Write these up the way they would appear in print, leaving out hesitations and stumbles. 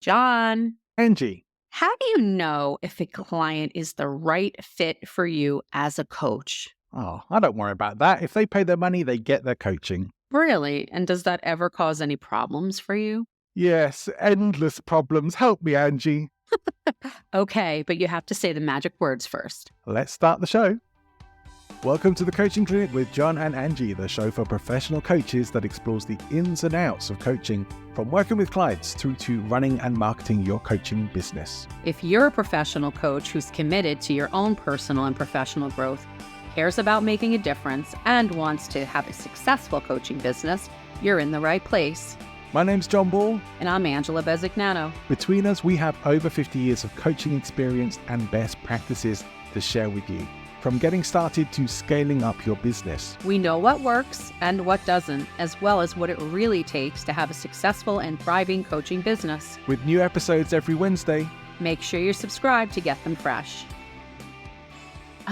John, Angie. how do you know if a client is the right fit for you as a coach? Oh, I don't worry about that. If they pay their money, they get their coaching. Really? And does that ever cause any problems for you? Yes, endless problems. Help me, Angie. Okay, but you have to say the magic words first. Let's start the show. Welcome to the Coaching Clinic with John and Angie, the show for professional coaches that explores the ins and outs of coaching, from working with clients through to running and marketing your coaching business. If you're a professional coach who's committed to your own personal and professional growth, cares about making a difference, and wants to have a successful coaching business, you're in the right place. My name's John Ball. And I'm Angela Bezignano. Between us, we have over 50 years of coaching experience and best practices to share with you. From getting started to scaling up your business. We know what works and what doesn't, as well as what it really takes to have a successful and thriving coaching business. With new episodes every Wednesday. Make sure you're subscribed to get them fresh.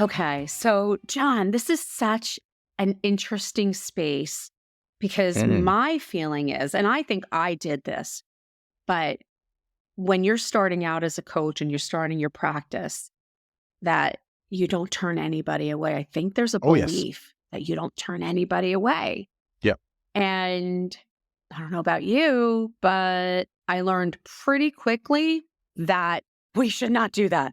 Okay, so John, this is such an interesting space because my feeling is, and I think I did this, but when you're starting out as a coach and you're starting your practice, that you don't turn anybody away. I think there's a belief that you don't turn anybody away. Yep. And I don't know about you, but I learned pretty quickly that we should not do that.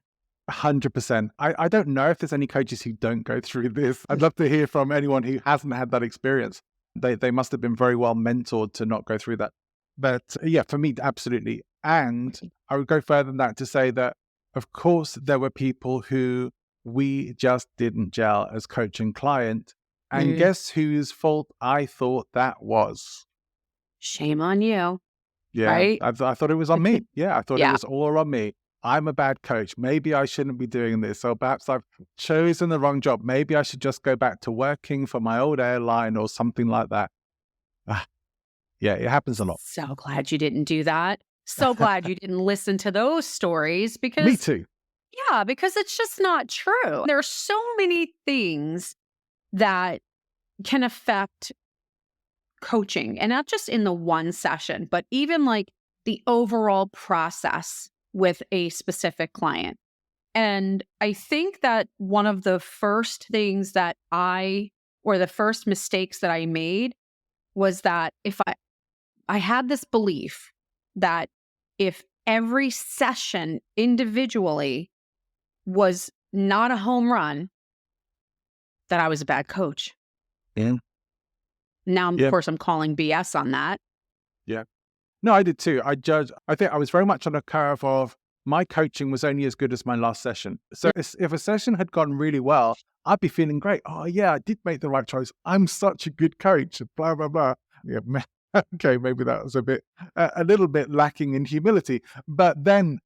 100%. I don't know if there's any coaches who don't go through this. I'd love to hear from anyone who hasn't had that experience. They must have been very well mentored to not go through that. But yeah, for me, absolutely. And I would go further than that to say that, of course, there were people who we just didn't gel as coach and client. And guess whose fault I thought that was? Shame on you. Yeah, right? I thought it was on me. Yeah, I thought it was all on me. I'm a bad coach. Maybe I shouldn't be doing this. Or perhaps I've chosen the wrong job. Maybe I should just go back to working for my old airline or something like that. Yeah, it happens a lot. So glad you didn't do that. So glad you didn't listen to those stories because... Me too. Yeah, because it's just not true. There are so many things that can affect coaching, and not just in the one session, but even like the overall process with a specific client. And I think that one of the first things that the first mistakes that I made was that if I had this belief that if every session individually was not a home run, that I was a bad coach. Yeah. Now, of course, I'm calling BS on that. Yeah. No, I did too. I think I was very much on a curve of my coaching was only as good as my last session. So if a session had gone really well, I'd be feeling great. Oh yeah, I did make the right choice. I'm such a good coach, blah, blah, blah. Yeah, okay, maybe that was a little bit lacking in humility, but then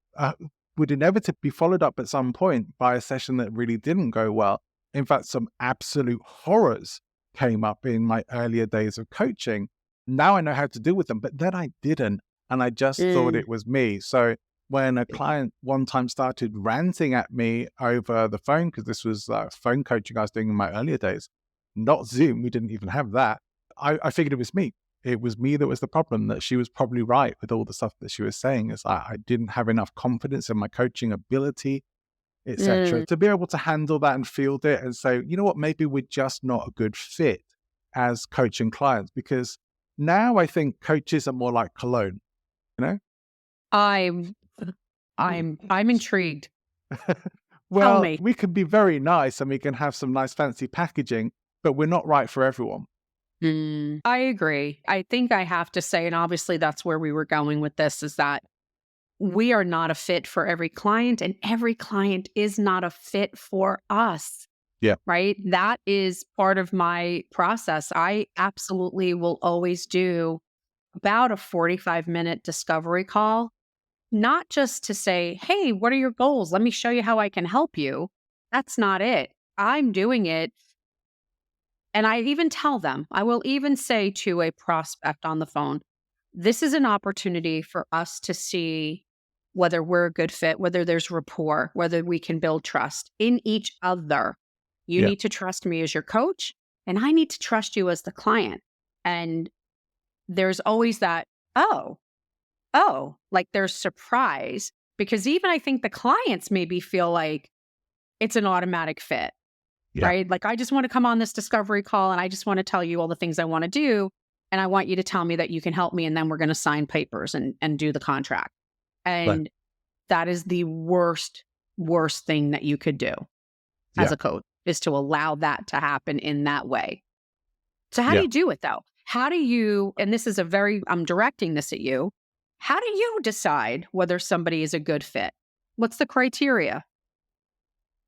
would inevitably be followed up at some point by a session that really didn't go well. In fact, some absolute horrors came up in my earlier days of coaching. Now I know how to deal with them, but then I didn't. And I just thought it was me. So when a client one time started ranting at me over the phone, because this was phone coaching I was doing in my earlier days, not Zoom, we didn't even have that. I figured it was me. It was me that was the problem, that she was probably right with all the stuff that she was saying. Is I didn't have enough confidence in my coaching ability, etc., to be able to handle that and field it and say, you know what, maybe we're just not a good fit as coaching clients. Because now I think coaches are more like cologne, you know? I'm intrigued. Well, Tell me. we can be very nice and we can have some nice fancy packaging, but we're not right for everyone. I agree. I think I have to say, and obviously that's where we were going with this, is that we are not a fit for every client, and every client is not a fit for us. Yeah. Right? That is part of my process. I absolutely will always do about a 45-minute discovery call, not just to say, hey, what are your goals? Let me show you how I can help you. That's not it. I'm doing it. And I even tell them, I will even say to a prospect on the phone, this is an opportunity for us to see whether we're a good fit, whether there's rapport, whether we can build trust in each other. You need to trust me as your coach, and I need to trust you as the client. And there's always that, oh, oh, like there's surprise. Because even I think the clients maybe feel like it's an automatic fit, Yeah. right? Like, I just want to come on this discovery call and I just want to tell you all the things I want to do. And I want you to tell me that you can help me. And then we're going to sign papers and do the contract. Right. And that is the worst thing that you could do as Yeah. a coach, is to allow that to happen in that way. So how do Yeah. you do it though? How do you, and this is I'm directing this at you. How do you decide whether somebody is a good fit? What's the criteria?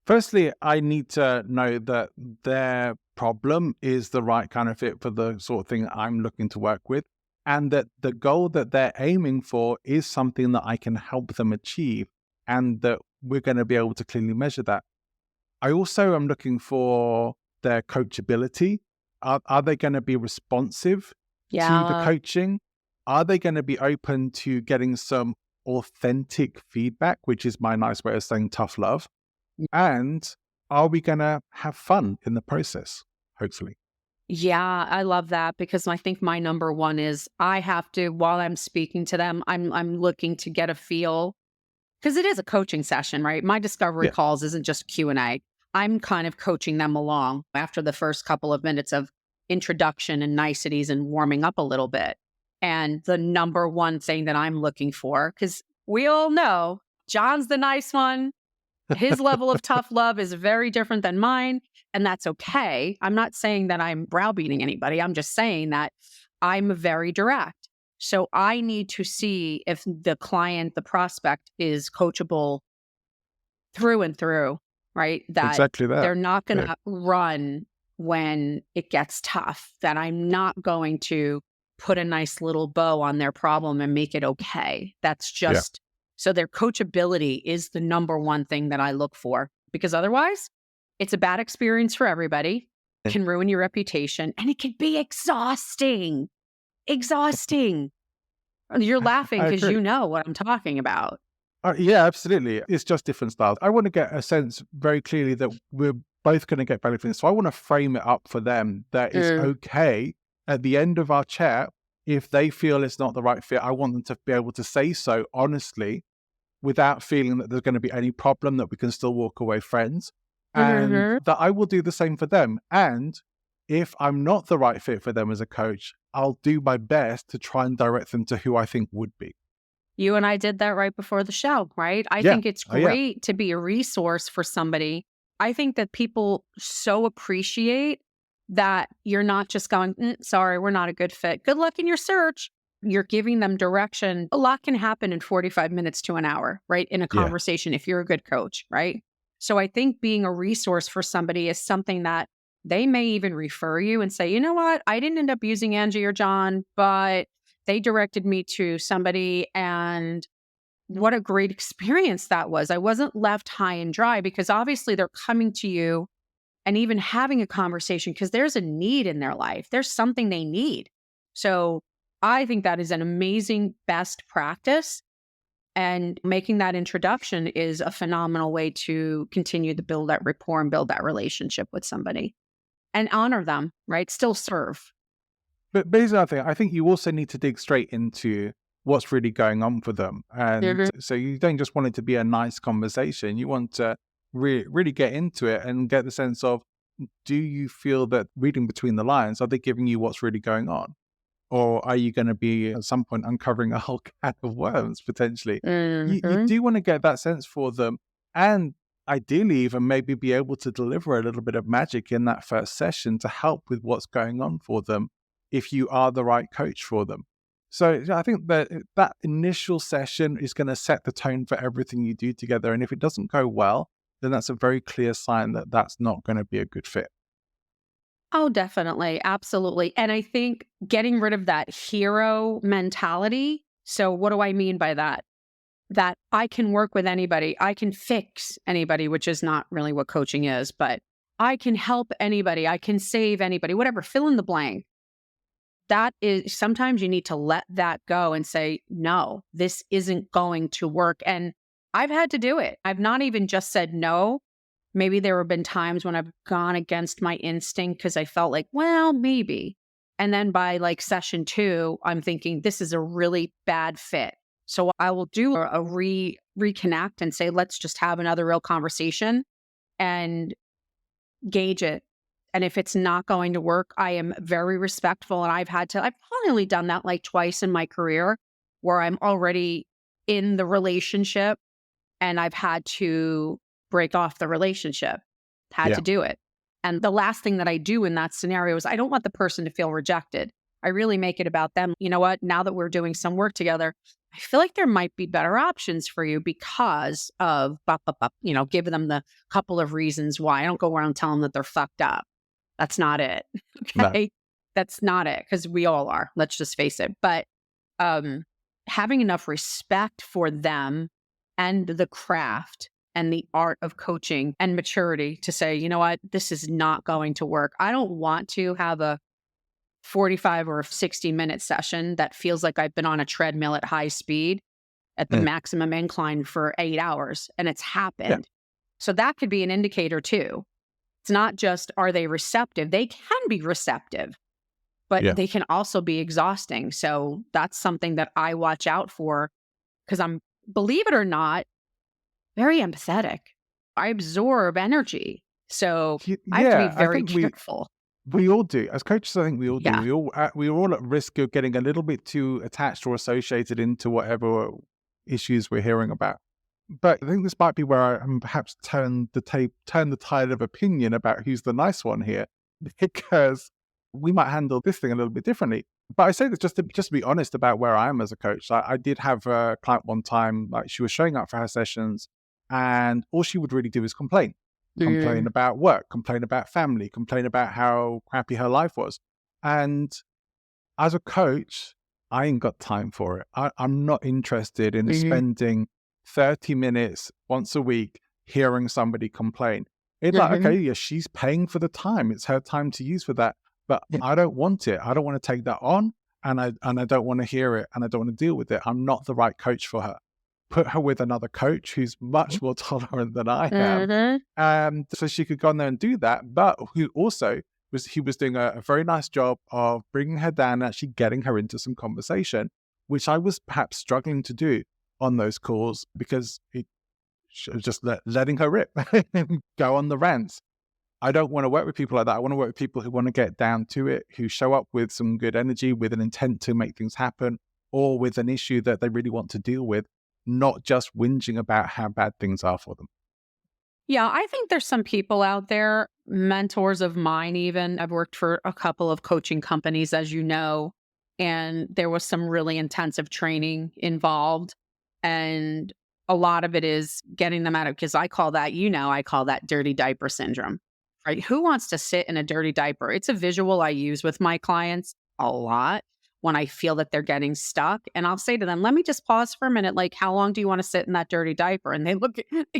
Firstly, I need to know that their problem is the right kind of fit for the sort of thing I'm looking to work with, and that the goal that they're aiming for is something that I can help them achieve, and that we're going to be able to clearly measure that. I also am looking for their coachability. Are they going to be responsive to the Yeah. coaching? Are they going to be open to getting some authentic feedback, which is my nice way of saying tough love? And are we going to have fun in the process? Hopefully. Yeah, I love that, because I think my number one is I have to, while I'm speaking to them, I'm looking to get a feel, because it is a coaching session, right? My discovery Yeah. calls isn't just Q&A. I'm kind of coaching them along after the first couple of minutes of introduction and niceties and warming up a little bit. And the number one thing that I'm looking for, because we all know John's the nice one. His level of tough love is very different than mine, and that's okay. I'm not saying that I'm browbeating anybody. I'm just saying that I'm very direct. So I need to see if the client, the prospect, is coachable through and through, right? That Exactly that. they're not going Yeah. to run when it gets tough, that I'm not going to put a nice little bow on their problem and make it okay. That's Yeah. just, so their coachability is the number one thing that I look for, because otherwise it's a bad experience for everybody, can ruin your reputation, and it can be exhausting. Exhausting. You're laughing I because agree. you know what I'm talking about. Yeah, absolutely. It's just different styles. I want to get a sense very clearly that we're both going to get value from this. So I want to frame it up for them that it's Mm. okay at the end of our chat. If they feel it's not the right fit, I want them to be able to say so honestly without feeling that there's going to be any problem, that we can still walk away friends, and Mhm. that I will do the same for them. And if I'm not the right fit for them as a coach, I'll do my best to try and direct them to who I think would be. You and I did that right before the show, right? I Yeah. think it's Oh, yeah. great to be a resource for somebody. I think that people so appreciate that you're not just going, sorry, we're not a good fit. Good luck in your search. You're giving them direction. A lot can happen in 45 minutes to an hour, right? In a Yeah. conversation, if you're a good coach, right? So I think being a resource for somebody is something that they may even refer you and say, you know what? I didn't end up using Angie or John, but they directed me to somebody, and what a great experience that was. I wasn't left high and dry, because obviously they're coming to you and even having a conversation because there's a need in their life. There's something they need. So I think that is an amazing best practice. And making that introduction is a phenomenal way to continue to build that rapport and build that relationship with somebody and honor them, right? Still serve. But here's another thing. I think you also need to dig straight into what's really going on for them. And Mhm. so you don't just want it to be a nice conversation. You want to really get into it and get the sense of, do you feel that reading between the lines, are they giving you what's really going on? Or are you going to be at some point uncovering a whole can of worms potentially? You Mhm. do want to get that sense for them. And ideally, even maybe be able to deliver a little bit of magic in that first session to help with what's going on for them if you are the right coach for them. So I think that that initial session is going to set the tone for everything you do together. And if it doesn't go well, then that's a very clear sign that that's not going to be a good fit. Oh, definitely. Absolutely. And I think getting rid of that hero mentality. So, what do I mean by that? That I can work with anybody, I can fix anybody, which is not really what coaching is, but I can help anybody, I can save anybody, whatever, fill in the blank. That is, sometimes you need to let that go and say, no, this isn't going to work. And I've had to do it. I've not even just said no. Maybe there have been times when I've gone against my instinct because I felt like, well, maybe. And then by like session 2, I'm thinking, this is a really bad fit. So I will do a reconnect and say, let's just have another real conversation and gauge it. And if it's not going to work, I am very respectful. And I've probably only done that like twice in my career where I'm already in the relationship and I've had to break off the relationship, had Yeah. to do it. And the last thing that I do in that scenario is I don't want the person to feel rejected. I really make it about them. You know what? Now that we're doing some work together, I feel like there might be better options for you because of, giving them the couple of reasons why. I don't go around telling them that they're fucked up. That's not it. No. Okay. That's not it. Because we all are. Let's just face it. But having enough respect for them and the craft and the art of coaching and maturity to say, you know what, this is not going to work. I don't want to have a 45 or 60-minute session that feels like I've been on a treadmill at high speed at the Mm. maximum incline for 8 hours and it's happened. Yeah. So that could be an indicator too. It's not just, are they receptive? They can be receptive, but Yeah. they can also be exhausting. So that's something that I watch out for because I'm, believe it or not, very empathetic. I absorb energy. So I have to be Yeah, I very think careful. we all do. As coaches, I think we all do. Yeah. We're all at risk of getting a little bit too attached or associated into whatever issues we're hearing about. But I think this might be where I perhaps turn the tide of opinion about who's the nice one here, because we might handle this thing a little bit differently. But I say this just to be honest about where I am as a coach. I did have a client one time, like she was showing up for her sessions, and all she would really do is complain about work, complain about family, complain about how crappy her life was. And as a coach, I ain't got time for it. I'm not interested in spending 30 minutes once a week hearing somebody complain. It's like, okay, yeah, she's paying for the time. It's her time to use for that. But I don't want it. I don't want to take that on. And I don't want to hear it. And I don't want to deal with it. I'm not the right coach for her. Put her with another coach who's much more tolerant than I am. So she could go in there and do that. But who also he was doing a very nice job of bringing her down and actually getting her into some conversation, which I was perhaps struggling to do on those calls because it was just letting her rip and go on the rants. I don't want to work with people like that. I want to work with people who want to get down to it, who show up with some good energy, with an intent to make things happen, or with an issue that they really want to deal with, not just whinging about how bad things are for them. Yeah, I think there's some people out there, mentors of mine even. I've worked for a couple of coaching companies, as you know, and there was some really intensive training involved. And a lot of it is getting them out of, because I call that dirty diaper syndrome, right? Who wants to sit in a dirty diaper? It's a visual I use with my clients a lot when I feel that they're getting stuck. And I'll say to them, let me just pause for a minute. Like, how long do you want to sit in that dirty diaper? And they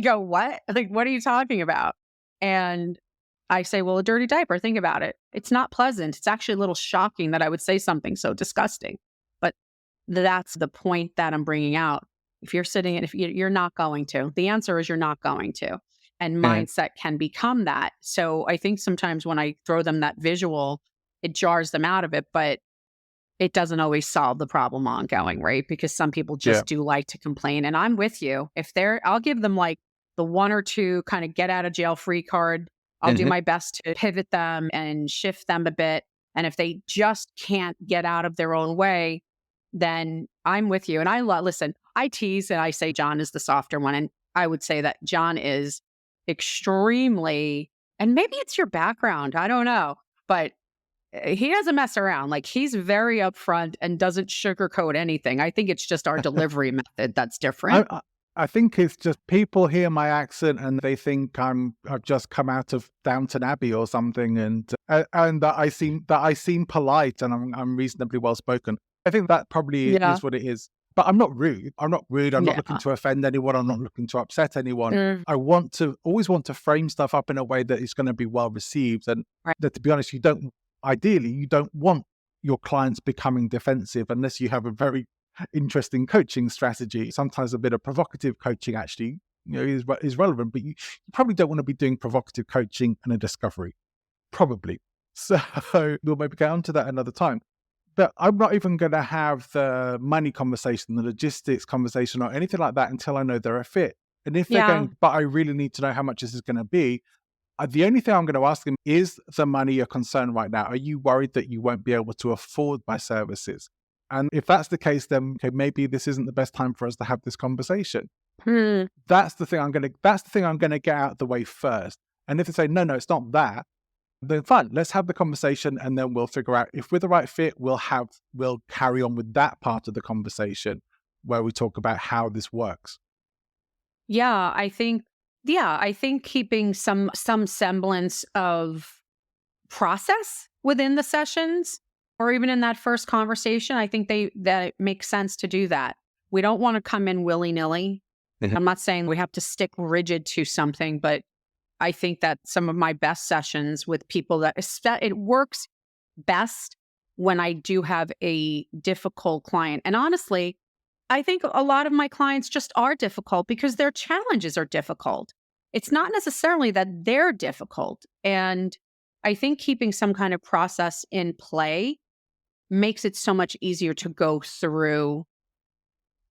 go, what? Like, what are you talking about? And I say, well, a dirty diaper, think about it. It's not pleasant. It's actually a little shocking that I would say something so disgusting. But that's the point that I'm bringing out. If you're sitting in, if you're not going to, the answer is you're not going to. And And mindset can become that. So I think sometimes when I throw them that visual, it jars them out of it. But it doesn't always solve the problem ongoing, right? Because some people yeah, just do like to complain. And I'm with you. I'll give them like the one or two kind of get out of jail free card. I'll do mhm, my best to pivot them and shift them a bit. And if they just can't get out of their own way, then I'm with you. And listen, I tease and I say John is the softer one. And I would say that John is extremely, and maybe it's your background, I don't know, but he doesn't mess around. Like he's very upfront and doesn't sugarcoat anything. I think it's just our delivery method that's different. I think it's just people hear my accent and they think I've just come out of Downton Abbey or something, and that I seem polite and I'm reasonably well spoken. I think that probably Yeah. is what it is. But I'm not rude. I'm not rude. I'm not Yeah. looking to offend anyone. I'm not looking to upset anyone. Mm, I always want to frame stuff up in a way that is going to be well received, and right. that, to be honest, ideally you don't want your clients becoming defensive unless you have a very interesting coaching strategy. Sometimes a bit of provocative coaching actually, is relevant, but you probably don't want to be doing provocative coaching and a discovery, probably. So we'll maybe get onto that another time. But I'm not even going to have the money conversation, the logistics conversation, or anything like that until I know they're a fit. And if they're Yeah. going, but I really need to know how much this is going to be, the only thing I'm going to ask them is the money a concern right now? Are you worried that you won't be able to afford my services? And if that's the case, then okay, maybe this isn't the best time for us to have this conversation. Hmm. That's the thing I'm gonna get out of the way first. And if they say, no, it's not that, then fine, let's have the conversation and then we'll figure out if we're the right fit, we'll carry on with that part of the conversation where we talk about how this works. Yeah, I think keeping some semblance of process within the sessions or even in that first conversation, I think that it makes sense to do that. We don't want to come in willy-nilly. Mhm. I'm not saying we have to stick rigid to something, but I think that some of my best sessions with people it works best when I do have a difficult client. And honestly, I think a lot of my clients just are difficult because their challenges are difficult. It's not necessarily that they're difficult. And I think keeping some kind of process in play makes it so much easier to go through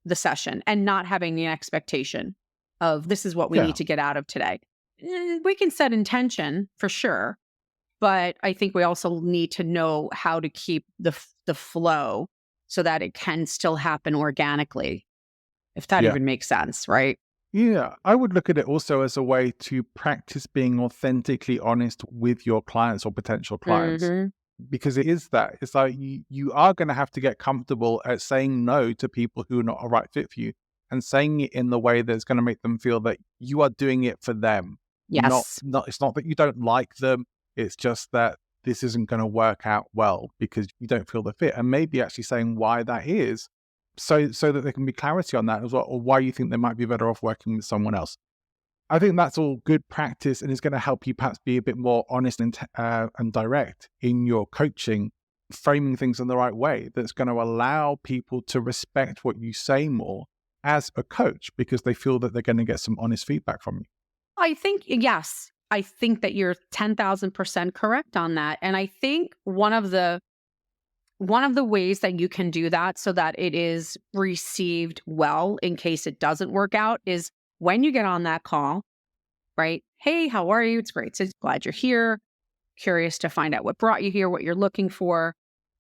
the session and not having the expectation of this is what we Yeah. need to get out of today. We can set intention for sure, but I think we also need to know how to keep the flow so that it can still happen organically, if that Yeah. even makes sense, right? Yeah. I would look at it also as a way to practice being authentically honest with your clients or potential clients. Hmm. Because it is that. It's like you are going to have to get comfortable at saying no to people who are not a right fit for you and saying it in the way that's going to make them feel that you are doing it for them. Yes. Not it's not that you don't like them. It's just that this isn't going to work out well because you don't feel the fit. And maybe actually saying why that is so that there can be clarity on that as well, or why you think they might be better off working with someone else. I think that's all good practice and is going to help you perhaps be a bit more honest and direct in your coaching, framing things in the right way that's going to allow people to respect what you say more as a coach because they feel that they're going to get some honest feedback from you. I think, yes, I think that you're 10,000% correct on that. And I think one of the ways that you can do that so that it is received well in case it doesn't work out is when you get on that call, right? Hey, how are you? It's great. So glad you're here. Curious to find out what brought you here, what you're looking for.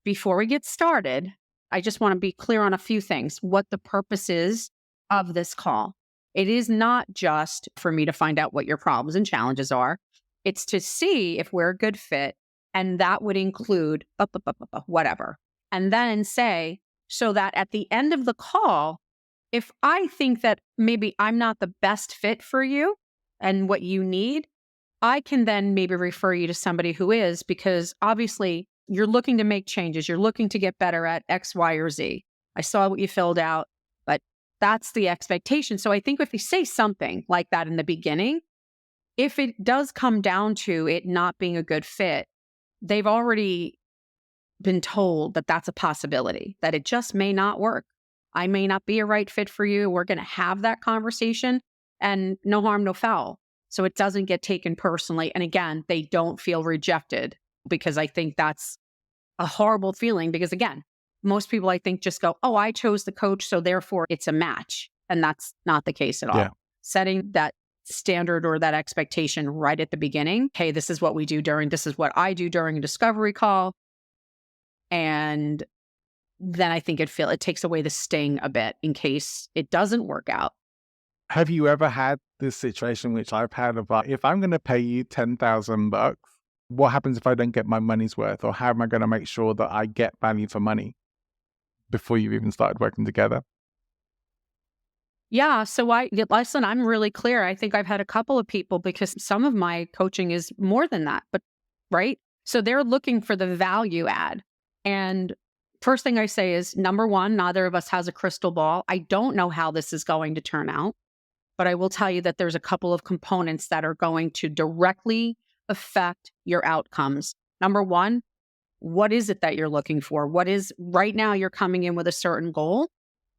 Before we get started, I just want to be clear on a few things, what the purpose is of this call. It is not just for me to find out what your problems and challenges are. It's to see if we're a good fit. And that would include whatever. And then say, so that at the end of the call, if I think that maybe I'm not the best fit for you and what you need, I can then maybe refer you to somebody who is, because obviously you're looking to make changes. You're looking to get better at X, Y, or Z. I saw what you filled out, but that's the expectation. So I think if you say something like that in the beginning, if it does come down to it not being a good fit, they've already been told that that's a possibility, that it just may not work. I may not be a right fit for you. We're going to have that conversation and no harm, no foul. So it doesn't get taken personally. And again, they don't feel rejected because I think that's a horrible feeling because again, most people I think just go, oh, I chose the coach, so therefore it's a match. And that's not the case at all. Yeah. Setting that standard or that expectation right at the beginning. Hey, this is what this is what I do during a discovery call. And then I think it takes away the sting a bit in case it doesn't work out. Have you ever had this situation, which I've had, about if I'm going to pay you $10,000, what happens if I don't get my money's worth? Or how am I going to make sure that I get value for money before you've even started working together? Yeah. So listen, I'm really clear. I think I've had a couple of people because some of my coaching is more than that, but right. So they're looking for the value add. And first thing I say is number one, neither of us has a crystal ball. I don't know how this is going to turn out, but I will tell you that there's a couple of components that are going to directly affect your outcomes. Number one, what is it that you're looking for? Right now you're coming in with a certain goal.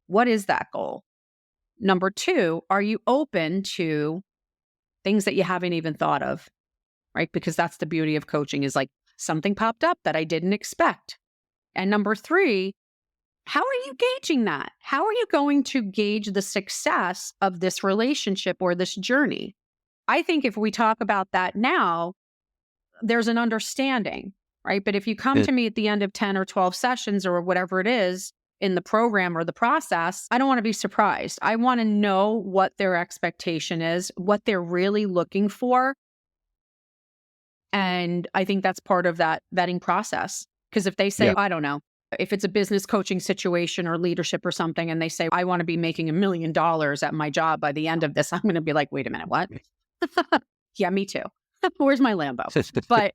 What is that goal? Number two, are you open to things that you haven't even thought of, right? Because that's the beauty of coaching is like something popped up that I didn't expect. And number 3, how are you gauging that? How are you going to gauge the success of this relationship or this journey? I think if we talk about that now, there's an understanding, right? But if you come Yeah. to me at the end of 10 or 12 sessions or whatever it is in the program or the process, I don't want to be surprised. I want to know what their expectation is, what they're really looking for. And I think that's part of that vetting process. Because if they say, Yeah. I don't know, if it's a business coaching situation or leadership or something, and they say, I want to be making $1 million at my job by the end of this, I'm going to be like, wait a minute, what? Yeah, me too. Where's my Lambo? But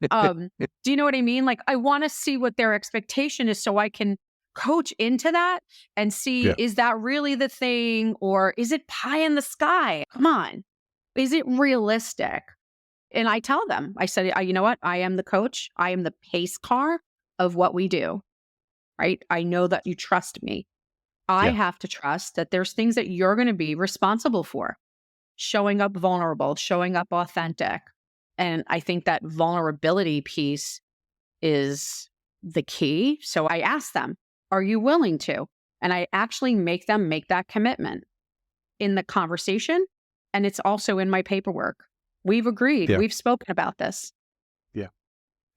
do you know what I mean? Like, I want to see what their expectation is so I can coach into that and see, Yeah. is that really the thing? Or is it pie in the sky? Come on. Is it realistic? And I tell them, I said, you know what? I am the coach. I am the pace car of what we do, right? I know that you trust me. I Yeah. have to trust that there's things that you're going to be responsible for. Showing up vulnerable, showing up authentic. And I think that vulnerability piece is the key. So I ask them, are you willing to? And I actually make them make that commitment in the conversation. And it's also in my paperwork. We've agreed. Yeah. We've spoken about this. Yeah.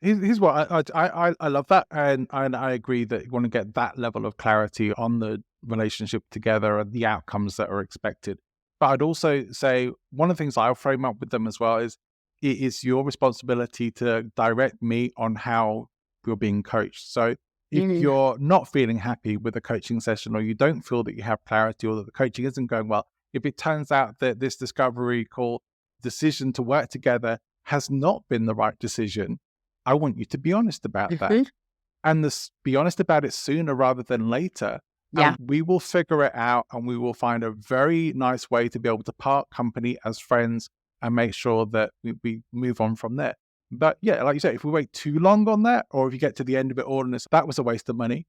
Here's what I love that. And I agree that you want to get that level of clarity on the relationship together and the outcomes that are expected. But I'd also say one of the things I'll frame up with them as well is it is your responsibility to direct me on how you're being coached. So if you're not feeling happy with a coaching session, or you don't feel that you have clarity, or that the coaching isn't going well, if it turns out that this discovery call decision to work together has not been the right decision, I want you to be honest about that. And be honest about it sooner rather than later. Yeah. And we will figure it out, and we will find a very nice way to be able to part company as friends and make sure that we move on from there. But yeah, like you said, if we wait too long on that, or if you get to the end of it all and that was a waste of money,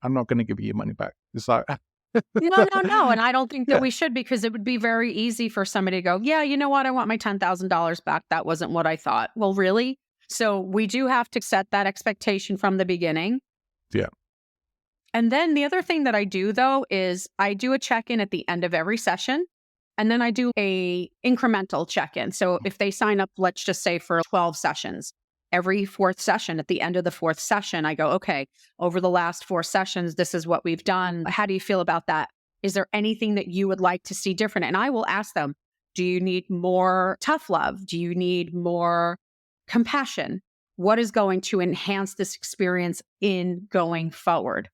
I'm not going to give you your money back. It's like, No. And I don't think that Yeah. we should, because it would be very easy for somebody to go, yeah, you know what? I want my $10,000 back. That wasn't what I thought. Well, really? So we do have to set that expectation from the beginning. Yeah. And then the other thing that I do, though, is I do a check-in at the end of every session. And then I do a incremental check-in. So if they sign up, let's just say for 12 sessions, every 4th session, at the end of the 4th session, I go, okay, over the last 4 sessions, this is what we've done. How do you feel about that? Is there anything that you would like to see different? And I will ask them, do you need more tough love? Do you need more compassion? What is going to enhance this experience in going forward?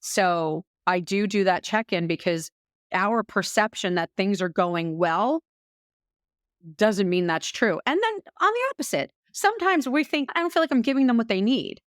So I do that check-in, because our perception that things are going well doesn't mean that's true. And then on the opposite, sometimes we think, I don't feel like I'm giving them what they need.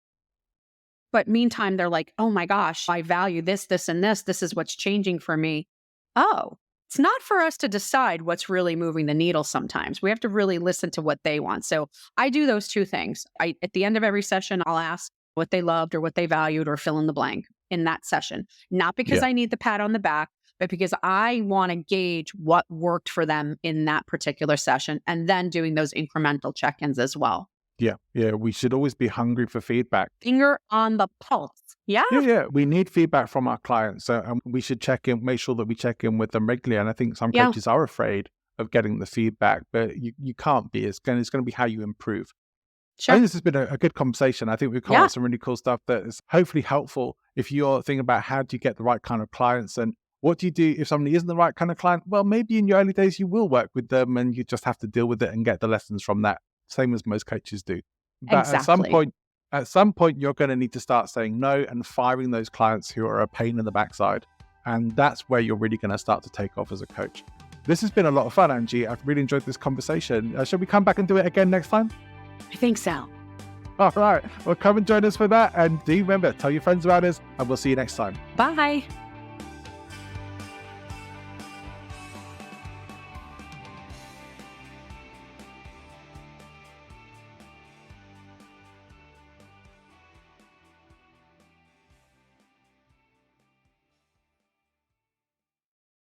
But meantime, they're like, oh my gosh, I value this, this, and this. This is what's changing for me. Oh, it's not for us to decide what's really moving the needle sometimes. We have to really listen to what they want. So I do those 2 things. At the end of every session, I'll ask what they loved or what they valued, or fill in the blank in that session. Not because I need the pat on the back, but because I want to gauge what worked for them in that particular session, and then doing those incremental check-ins as well. Yeah. We should always be hungry for feedback. Finger on the pulse. Yeah. Yeah. We need feedback from our clients. And we should make sure that we check in with them regularly. And I think some coaches are afraid of getting the feedback, but you can't be. It's going to be how you improve. Sure. I think this has been a good conversation. I think we've come up with some really cool stuff that is hopefully helpful if you're thinking about how do you get the right kind of clients, and what do you do if somebody isn't the right kind of client? Well, maybe in your early days you will work with them, and you just have to deal with it and get the lessons from that, same as most coaches do. But Exactly. at some point, you're going to need to start saying no and firing those clients who are a pain in the backside. And that's where you're really going to start to take off as a coach. This has been a lot of fun, Angie. I've really enjoyed this conversation. Shall we come back and do it again next time? I think so. All right. Well, come and join us for that. And do remember, tell your friends about us, and we'll see you next time. Bye.